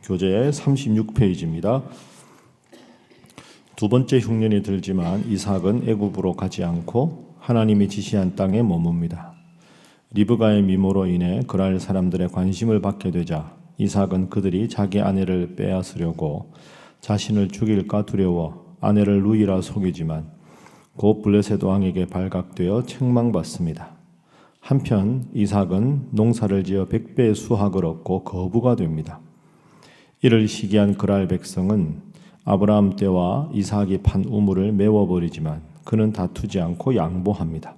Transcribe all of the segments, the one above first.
교재 36페이지입니다. 두 번째 흉년이 들지만 이삭은 애굽으로 가지 않고 하나님이 지시한 땅에 머뭅니다. 리브가의 미모로 인해 그랄 사람들의 관심을 받게 되자 이삭은 그들이 자기 아내를 빼앗으려고 자신을 죽일까 두려워 아내를 루이라 속이지만 곧 블레셋 왕에게 발각되어 책망받습니다. 한편 이삭은 농사를 지어 100배의 수확을 얻고 거부가 됩니다. 이를 시기한 그랄 백성은 아브라함 때와 이삭이 판 우물을 메워버리지만 그는 다투지 않고 양보합니다.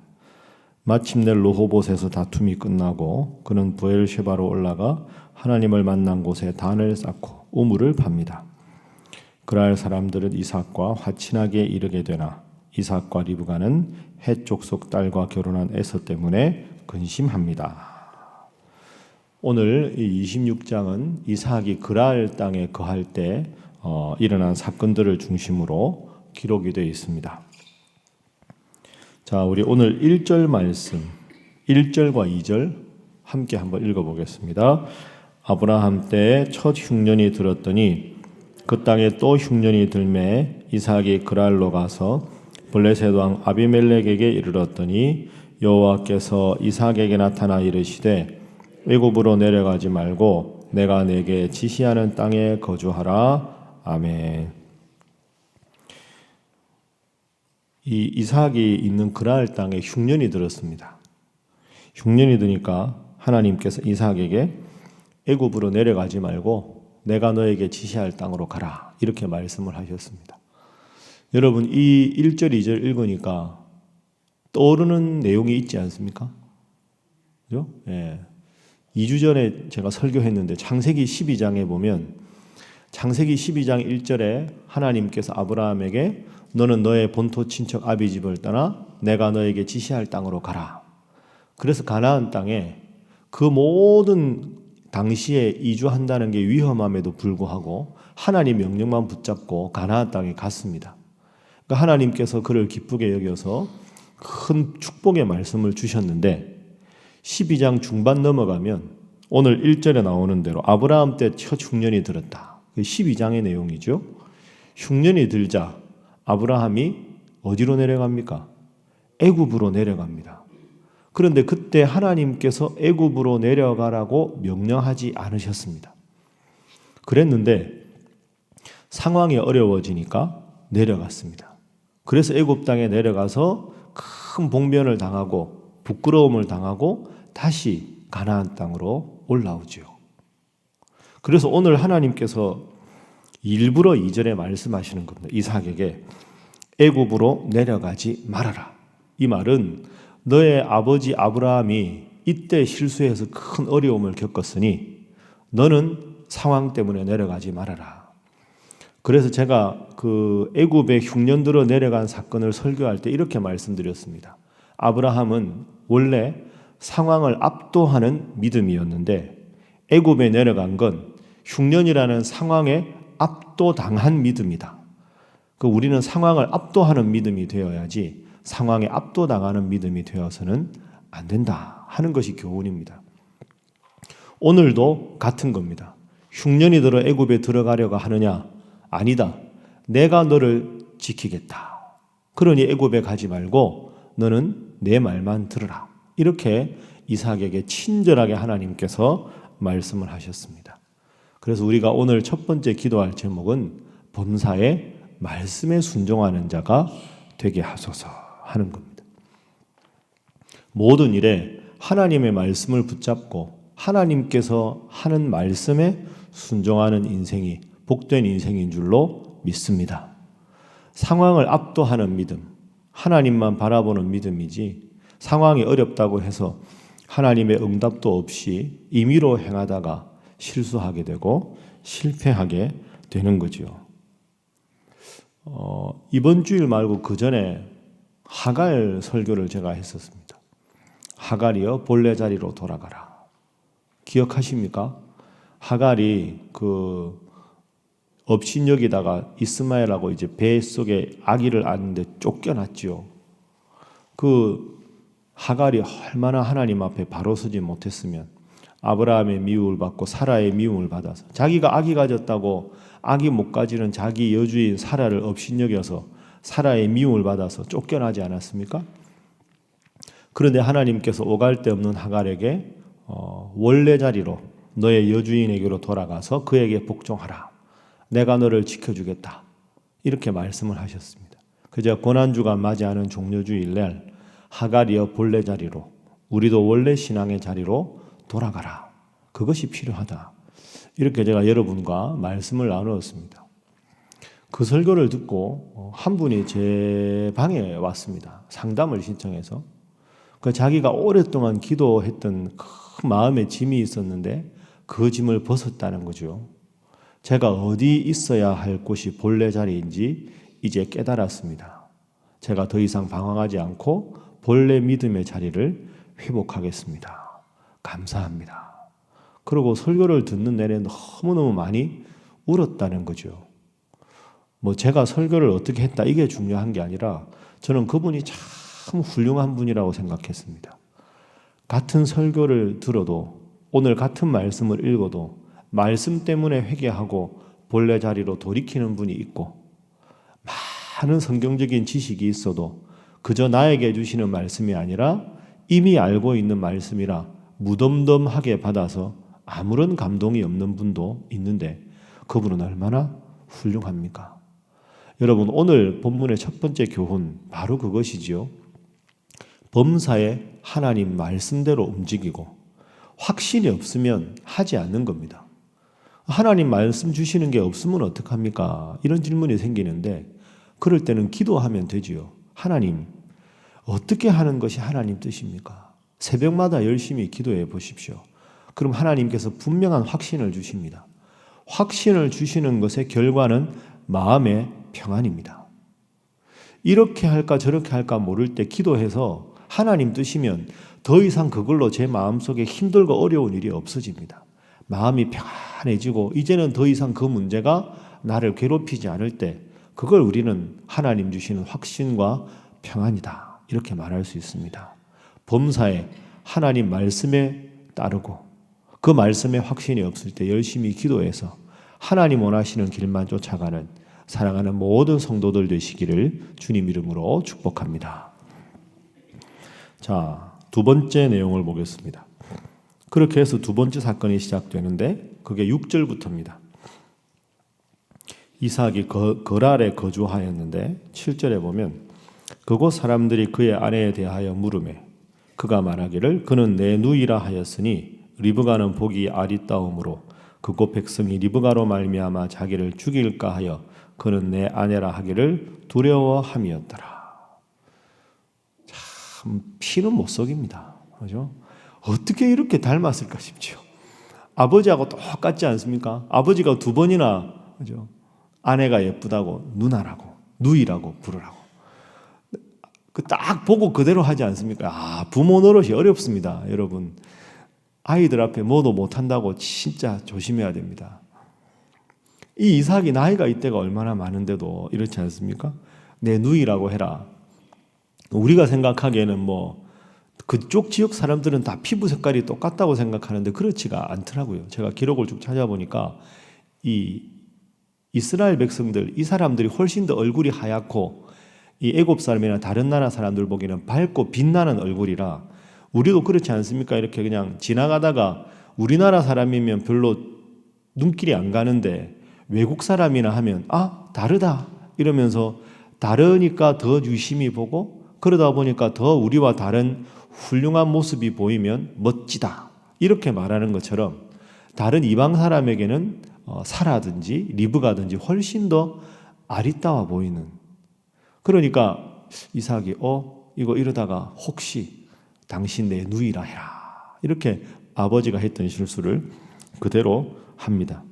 마침내 르호봇에서 다툼이 끝나고 그는 브엘셰바로 올라가 하나님을 만난 곳에 단을 쌓고 우물을 팝니다. 그랄 사람들은 이삭과 화친하게 이르게 되나 이삭과 리브가는 헷 족속 딸과 결혼한 에서 때문에 근심합니다. 오늘 이 26장은 이삭이 그랄 땅에 거할 때 일어난 사건들을 중심으로 기록이 되어 있습니다. 자, 우리 오늘 1절 말씀, 1절과 2절 함께 한번 읽어보겠습니다. 아브라함 때에 첫 흉년이 들었더니 그 땅에 또 흉년이 들매 이삭이 그랄로 가서 블레셋 왕 아비멜렉에게 이르렀더니 여호와께서 이삭에게 나타나 이르시되 애굽으로 내려가지 말고 내가 내게 지시하는 땅에 거주하라. 아멘. 이 이삭이 있는 그랄 땅에 흉년이 들었습니다. 흉년이 드니까 하나님께서 이삭에게 애굽으로 내려가지 말고 내가 너에게 지시할 땅으로 가라. 이렇게 말씀을 하셨습니다. 여러분, 이 1절, 2절 읽으니까 떠오르는 내용이 있지 않습니까? 그죠? 예. 2주 전에 제가 설교했는데 창세기 12장에 보면 창세기 12장 1절에 하나님께서 아브라함에게 너는 너의 본토 친척 아비 집을 떠나 내가 너에게 지시할 땅으로 가라. 그래서 가나안 땅에 그 모든 당시에 이주한다는 게 위험함에도 불구하고 하나님 명령만 붙잡고 가나안 땅에 갔습니다. 그러니까 하나님께서 그를 기쁘게 여겨서 큰 축복의 말씀을 주셨는데 12장 중반 넘어가면 오늘 1절에 나오는 대로 아브라함 때 첫 흉년이 들었다. 12장의 내용이죠. 흉년이 들자 아브라함이 어디로 내려갑니까? 애굽으로 내려갑니다. 그런데 그때 하나님께서 애굽으로 내려가라고 명령하지 않으셨습니다. 그랬는데 상황이 어려워지니까 내려갔습니다. 그래서 애굽 땅에 내려가서 큰 봉변을 당하고 부끄러움을 당하고 다시 가나안 땅으로 올라오지요. 그래서 오늘 하나님께서 일부러 2절에 말씀하시는 겁니다. 이삭에게 애굽으로 내려가지 말아라. 이 말은 너의 아버지 아브라함이 이때 실수해서 큰 어려움을 겪었으니 너는 상황 때문에 내려가지 말아라. 그래서 제가 그 애굽에 흉년 들어 내려간 사건을 설교할 때 이렇게 말씀드렸습니다. 아브라함은 원래 상황을 압도하는 믿음이었는데 애굽에 내려간 건 흉년이라는 상황에 압도당한 믿음이다. 우리는 상황을 압도하는 믿음이 되어야지 상황에 압도당하는 믿음이 되어서는 안 된다 하는 것이 교훈입니다. 오늘도 같은 겁니다. 흉년이 들어 애굽에 들어가려고 하느냐? 아니다. 내가 너를 지키겠다. 그러니 애굽에 가지 말고 너는 내 말만 들으라. 이렇게 이삭에게 친절하게 하나님께서 말씀을 하셨습니다. 그래서 우리가 오늘 첫 번째 기도할 제목은 범사에 말씀에 순종하는 자가 되게 하소서 하는 겁니다. 모든 일에 하나님의 말씀을 붙잡고 하나님께서 하는 말씀에 순종하는 인생이 복된 인생인 줄로 믿습니다. 상황을 압도하는 믿음, 하나님만 바라보는 믿음이지 상황이 어렵다고 해서 하나님의 응답도 없이 임의로 행하다가 실수하게 되고 실패하게 되는 거죠. 이번 주일 말고 그 전에 하갈 설교를 제가 했었습니다. 하갈이여 본래 자리로 돌아가라. 기억하십니까? 하갈이 그 업신여기다가 이스마엘하고 이제 배 속에 아기를 안는데 쫓겨났지요. 그 하갈이 얼마나 하나님 앞에 바로 서지 못했으면 아브라함의 미움을 받고 사라의 미움을 받아서 자기가 아기 가졌다고 아기 못 가지는 자기 여주인 사라를 업신여겨서 사라의 미움을 받아서 쫓겨나지 않았습니까? 그런데 하나님께서 오갈 데 없는 하갈에게 원래 자리로 너의 여주인에게로 돌아가서 그에게 복종하라. 내가 너를 지켜주겠다. 이렇게 말씀을 하셨습니다. 그저 고난주가 맞이하는 종려주일날 하갈이여 본래 자리로 우리도 원래 신앙의 자리로 돌아가라. 그것이 필요하다. 이렇게 제가 여러분과 말씀을 나누었습니다. 그 설교를 듣고 한 분이 제 방에 왔습니다. 상담을 신청해서. 자기가 오랫동안 기도했던 큰 마음의 짐이 있었는데 그 짐을 벗었다는 거죠. 제가 어디 있어야 할 곳이 본래 자리인지 이제 깨달았습니다. 제가 더 이상 방황하지 않고 본래 믿음의 자리를 회복하겠습니다. 감사합니다. 그리고 설교를 듣는 내내 너무너무 많이 울었다는 거죠. 제가 설교를 어떻게 했다 이게 중요한 게 아니라 저는 그분이 참 훌륭한 분이라고 생각했습니다. 같은 설교를 들어도 오늘 같은 말씀을 읽어도 말씀 때문에 회개하고 본래 자리로 돌이키는 분이 있고 많은 성경적인 지식이 있어도 그저 나에게 주시는 말씀이 아니라 이미 알고 있는 말씀이라 무덤덤하게 받아서 아무런 감동이 없는 분도 있는데 그분은 얼마나 훌륭합니까? 여러분 오늘 본문의 첫 번째 교훈 바로 그것이지요. 범사에 하나님 말씀대로 움직이고 확신이 없으면 하지 않는 겁니다. 하나님 말씀 주시는 게 없으면 어떡합니까? 이런 질문이 생기는데 그럴 때는 기도하면 되지요. 하나님, 어떻게 하는 것이 하나님 뜻입니까? 새벽마다 열심히 기도해 보십시오. 그럼 하나님께서 분명한 확신을 주십니다. 확신을 주시는 것의 결과는 마음의 평안입니다. 이렇게 할까 저렇게 할까 모를 때 기도해서 하나님 뜻이면 더 이상 그걸로 제 마음속에 힘들고 어려운 일이 없어집니다. 마음이 평안해지고 이제는 더 이상 그 문제가 나를 괴롭히지 않을 때 그걸 우리는 하나님 주시는 확신과 평안이다. 이렇게 말할 수 있습니다. 범사에 하나님 말씀에 따르고 그 말씀에 확신이 없을 때 열심히 기도해서 하나님 원하시는 길만 쫓아가는 사랑하는 모든 성도들 되시기를 주님 이름으로 축복합니다. 자, 두 번째 내용을 보겠습니다. 그렇게 해서 두 번째 사건이 시작되는데 그게 6절부터입니다. 이삭이 거랄에 거주하였는데 7절에 보면 그곳 사람들이 그의 아내에 대하여 물으매 그가 말하기를 그는 내 누이라 하였으니 리브가는 보기 아리따움으로 그곳 백성이 리브가로 말미암아 자기를 죽일까 하여 그는 내 아내라 하기를 두려워함이었더라. 참 피는 못 속입니다. 그죠? 어떻게 이렇게 닮았을까 싶죠. 아버지하고 똑같지 않습니까? 아버지가 두 번이나 그죠? 아내가 예쁘다고 누나라고 누이라고 부르라고 딱 보고 그대로 하지 않습니까? 부모 노릇이 어렵습니다. 여러분 아이들 앞에 뭐도 못한다고 진짜 조심해야 됩니다. 이 이삭이 나이가 이때가 얼마나 많은데도 이렇지 않습니까? 내 누이라고 해라. 우리가 생각하기에는 그쪽 지역 사람들은 다 피부 색깔이 똑같다고 생각하는데 그렇지가 않더라고요. 제가 기록을 쭉 찾아보니까 이 이스라엘 백성들, 이 사람들이 훨씬 더 얼굴이 하얗고 이 애굽 사람이나 다른 나라 사람들 보기에는 밝고 빛나는 얼굴이라 우리도 그렇지 않습니까? 이렇게 그냥 지나가다가 우리나라 사람이면 별로 눈길이 안 가는데 외국 사람이나 하면 다르다 이러면서 다르니까 더 유심히 보고 그러다 보니까 더 우리와 다른 훌륭한 모습이 보이면 멋지다 이렇게 말하는 것처럼 다른 이방 사람에게는 사라든지 리브가든지 훨씬 더 아리따워 보이는 그러니까 이삭이 이거 이러다가 혹시 당신 내 누이라 해라 이렇게 아버지가 했던 실수를 그대로 합니다.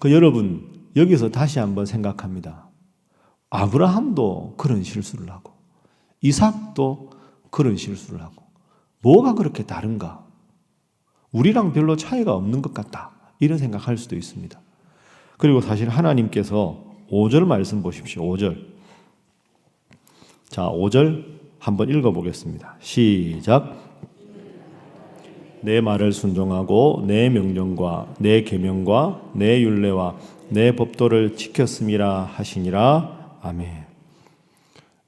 여러분 여기서 다시 한번 생각합니다. 아브라함도 그런 실수를 하고 이삭도 그런 실수를 하고 뭐가 그렇게 다른가? 우리랑 별로 차이가 없는 것 같다 이런 생각할 수도 있습니다. 그리고 사실 하나님께서 5절 말씀 보십시오. 5절. 자, 5절 한번 읽어보겠습니다. 시작. 내 말을 순종하고 내 명령과 내 계명과 내 율례와 내 법도를 지켰음이라 하시니라. 아멘.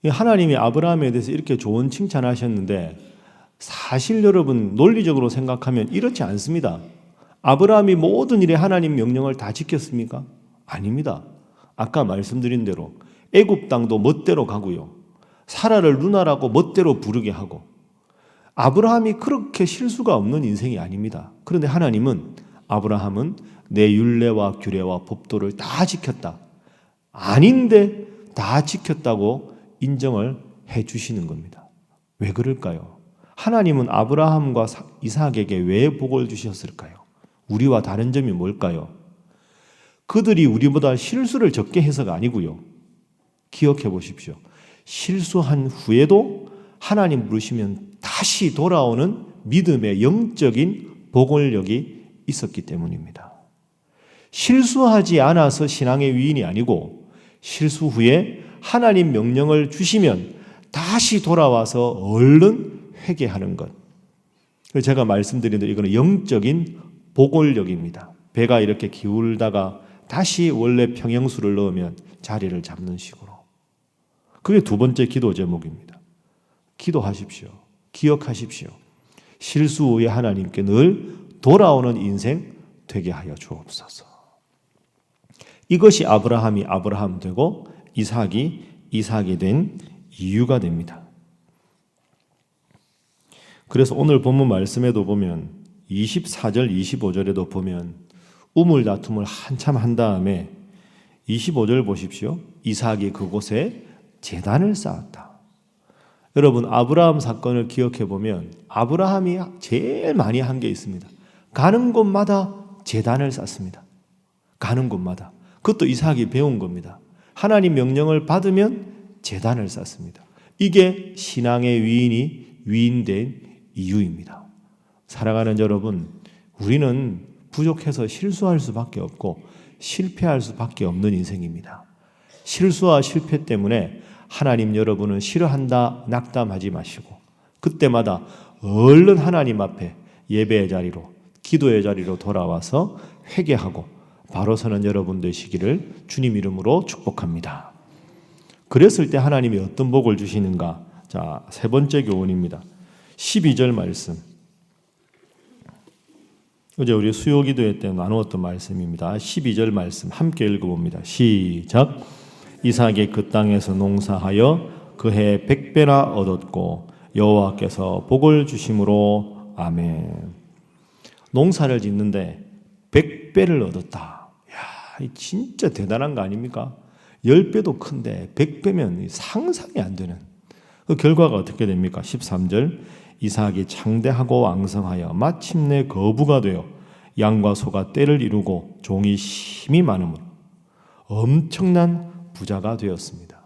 하나님이 아브라함에 대해서 이렇게 좋은 칭찬하셨는데 사실 여러분 논리적으로 생각하면 이렇지 않습니다. 아브라함이 모든 일에 하나님 명령을 다 지켰습니까? 아닙니다. 아까 말씀드린 대로 애굽 땅도 멋대로 가고요. 사라를 누나라고 멋대로 부르게 하고 아브라함이 그렇게 실수가 없는 인생이 아닙니다. 그런데 하나님은 아브라함은 내 율례와 규례와 법도를 다 지켰다. 아닌데 다 지켰다고 인정을 해 주시는 겁니다. 왜 그럴까요? 하나님은 아브라함과 이삭에게 왜 복을 주셨을까요? 우리와 다른 점이 뭘까요? 그들이 우리보다 실수를 적게 해서가 아니고요. 기억해 보십시오. 실수한 후에도 하나님 부르시면 다시 돌아오는 믿음의 영적인 복원력이 있었기 때문입니다. 실수하지 않아서 신앙의 위인이 아니고 실수 후에 하나님 명령을 주시면 다시 돌아와서 얼른 회개하는 것. 제가 말씀드린 대로 이거는 영적인 복원력입니다. 배가 이렇게 기울다가 다시 원래 평형수를 넣으면 자리를 잡는 식으로. 그게 두 번째 기도 제목입니다. 기도하십시오. 기억하십시오. 실수 후에 하나님께 늘 돌아오는 인생 되게 하여 주옵소서. 이것이 아브라함이 아브라함 되고 이삭이 이삭이 된 이유가 됩니다. 그래서 오늘 본문 말씀에도 보면 24절 25절에도 보면 우물다툼을 한참 한 다음에 25절 보십시오. 이삭이 그곳에 제단을 쌓았다. 여러분 아브라함 사건을 기억해 보면 아브라함이 제일 많이 한 게 있습니다. 가는 곳마다 제단을 쌓습니다. 가는 곳마다. 그것도 이삭이 배운 겁니다. 하나님 명령을 받으면 제단을 쌓습니다. 이게 신앙의 위인된 이유입니다. 사랑하는 여러분, 우리는 부족해서 실수할 수밖에 없고 실패할 수밖에 없는 인생입니다. 실수와 실패 때문에 하나님 여러분은 싫어한다 낙담하지 마시고 그때마다 얼른 하나님 앞에 예배의 자리로 기도의 자리로 돌아와서 회개하고 바로 서는 여러분 되시기를 주님 이름으로 축복합니다. 그랬을 때 하나님이 어떤 복을 주시는가? 자, 세 번째 교훈입니다. 12절 말씀. 어제 우리 수요 기도회 때 나누었던 말씀입니다. 12절 말씀 함께 읽어봅니다. 시작. 이삭이 그 땅에서 농사하여 그 해 100배나 얻었고 여호와께서 복을 주심으로 아멘. 농사를 짓는데 100배를 얻었다. 야, 진짜 대단한 거 아닙니까? 10배도 큰데 100배면 상상이 안 되는. 그 결과가 어떻게 됩니까? 13절. 이삭이 창대하고 왕성하여 마침내 거부가 되어 양과 소가 떼를 이루고 종이 심히 많음으로 엄청난 부자가 되었습니다.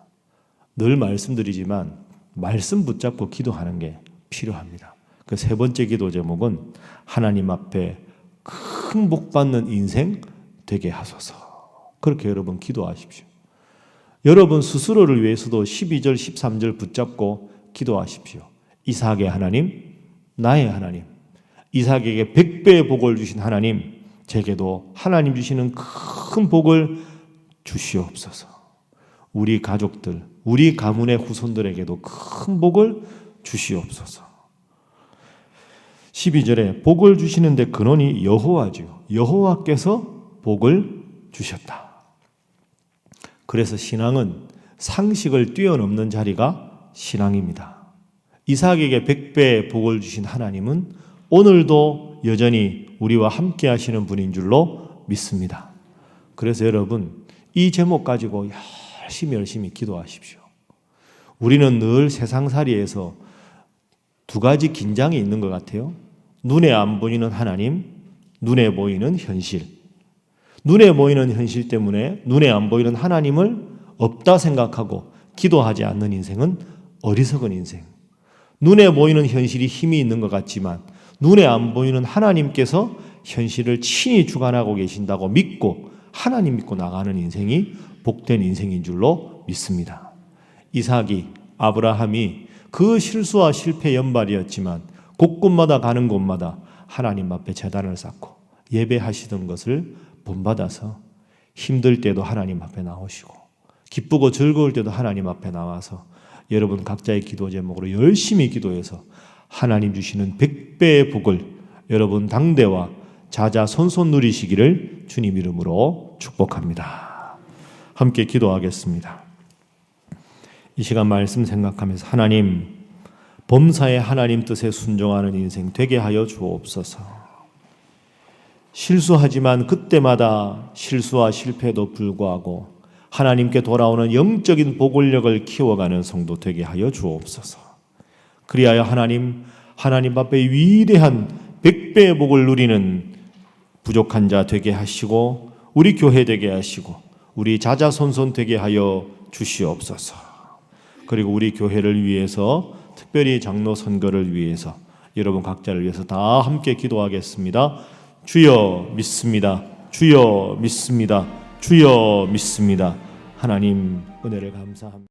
늘 말씀드리지만 말씀 붙잡고 기도하는 게 필요합니다. 그 세 번째 기도 제목은 하나님 앞에 큰 복 받는 인생 되게 하소서. 그렇게 여러분 기도하십시오. 여러분 스스로를 위해서도 12절 13절 붙잡고 기도하십시오. 이삭의 하나님, 나의 하나님, 이삭에게 100배의 복을 주신 하나님, 제게도 하나님 주시는 큰 복을 주시옵소서. 우리 가족들, 우리 가문의 후손들에게도 큰 복을 주시옵소서. 12절에 복을 주시는데 근원이 여호와지요. 여호와께서 복을 주셨다. 그래서 신앙은 상식을 뛰어넘는 자리가 신앙입니다. 이삭에게 100배의 복을 주신 하나님은 오늘도 여전히 우리와 함께 하시는 분인 줄로 믿습니다. 그래서 여러분 이 제목 가지고 열심히 기도하십시오. 우리는 늘 세상살이에서 두 가지 긴장이 있는 것 같아요. 눈에 안 보이는 하나님, 눈에 보이는 현실. 눈에 보이는 현실 때문에 눈에 안 보이는 하나님을 없다 생각하고 기도하지 않는 인생은 어리석은 인생. 눈에 보이는 현실이 힘이 있는 것 같지만 눈에 안 보이는 하나님께서 현실을 친히 주관하고 계신다고 믿고 하나님 믿고 나가는 인생이 복된 인생인 줄로 믿습니다. 이삭이, 아브라함이 그 실수와 실패 연발이었지만 곳곳마다 가는 곳마다 하나님 앞에 제단을 쌓고 예배하시던 것을 본받아서 힘들 때도 하나님 앞에 나오시고 기쁘고 즐거울 때도 하나님 앞에 나와서 여러분 각자의 기도 제목으로 열심히 기도해서 하나님 주시는 100배의 복을 여러분 당대와 자자손손 누리시기를 주님 이름으로 축복합니다. 함께 기도하겠습니다. 이 시간 말씀 생각하면서 하나님, 범사에 하나님 뜻에 순종하는 인생 되게 하여 주옵소서. 실수하지만 그때마다 실수와 실패도 불구하고 하나님께 돌아오는 영적인 보골력을 키워가는 성도 되게 하여 주옵소서. 그리하여 하나님 앞에 위대한 100배의 복을 누리는 부족한 자 되게 하시고 우리 교회 되게 하시고 우리 자자손손 되게 하여 주시옵소서. 그리고 우리 교회를 위해서 특별히 장로 선거를 위해서 여러분 각자를 위해서 다 함께 기도하겠습니다. 주여 믿습니다. 주여 믿습니다. 주여 믿습니다. 하나님 은혜를 감사합니다.